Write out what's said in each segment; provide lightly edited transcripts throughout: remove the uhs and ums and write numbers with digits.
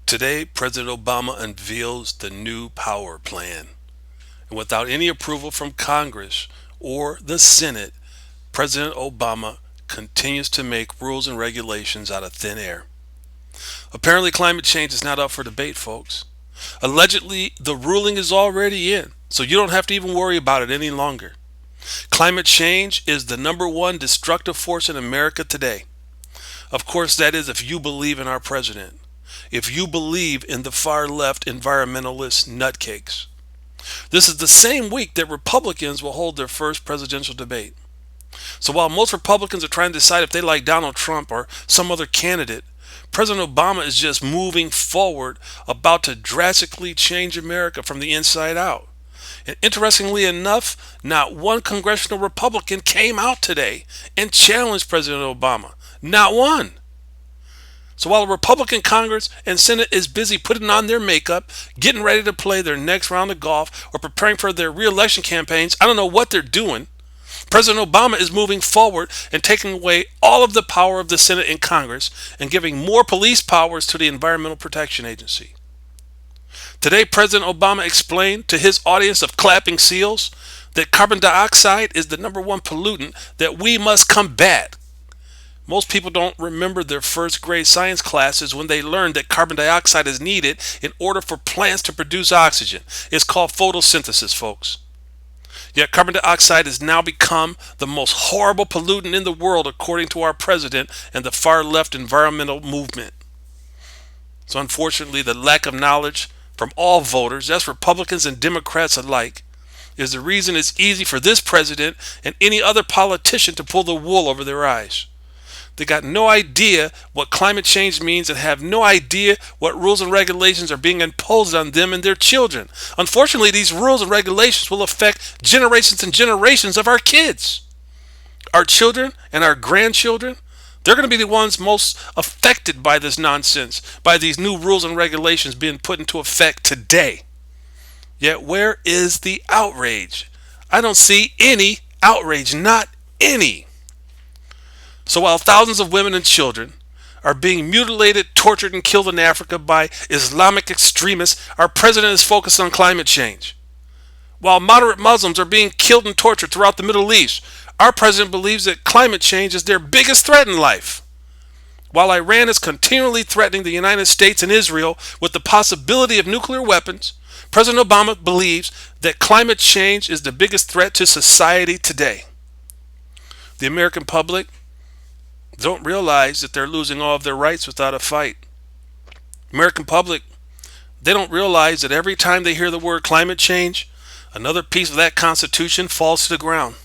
Today, President Obama unveils the new power plan. And without any approval from Congress or the Senate, President Obama continues to make rules and regulations out of thin air. Apparently, climate change is not up for debate, folks. Allegedly, the ruling is already in, so you don't have to even worry about it any longer. Climate change is the number one destructive force in America today. Of course, that is if you believe in our president. If you believe in the far left environmentalist nutcakes. This is the same week that Republicans will hold their first presidential debate. So while most Republicans are trying to decide if they like Donald Trump or some other candidate, President Obama is just moving forward, about to drastically change America from the inside out. And interestingly enough, not one congressional Republican came out today and challenged President Obama. Not one. So while the Republican Congress and Senate is busy putting on their makeup, getting ready to play their next round of golf, or preparing for their re-election campaigns, I don't know what they're doing. President Obama is moving forward and taking away all of the power of the Senate and Congress and giving more police powers to the Environmental Protection Agency. Today, President Obama explained to his audience of clapping seals that carbon dioxide is the number one pollutant that we must combat. Most people don't remember their first grade science classes when they learned that carbon dioxide is needed in order for plants to produce oxygen. It's called photosynthesis, folks. Yet carbon dioxide has now become the most horrible pollutant in the world, according to our president and the far left environmental movement. So unfortunately, the lack of knowledge from all voters, that's Republicans and Democrats alike, is the reason it's easy for this president and any other politician to pull the wool over their eyes. They got no idea what climate change means and have no idea what rules and regulations are being imposed on them and their children. Unfortunately, these rules and regulations will affect generations and generations of our kids. Our children and our grandchildren, they're going to be the ones most affected by this nonsense, by these new rules and regulations being put into effect today. Yet where is the outrage? I don't see any outrage, not any. So while thousands of women and children are being mutilated, tortured, and killed in Africa by Islamic extremists, our president is focused on climate change. While moderate Muslims are being killed and tortured throughout the Middle East, our president believes that climate change is their biggest threat in life. While Iran is continually threatening the United States and Israel with the possibility of nuclear weapons, President Obama believes that climate change is the biggest threat to society today. The American public don't realize that they're losing all of their rights without a fight. American public, they don't realize that every time they hear the word climate change, another piece of that Constitution falls to the ground.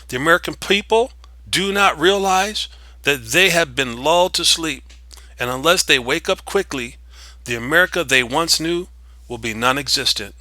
The American people do not realize that they have been lulled to sleep, and unless they wake up quickly, the America they once knew will be non-existent.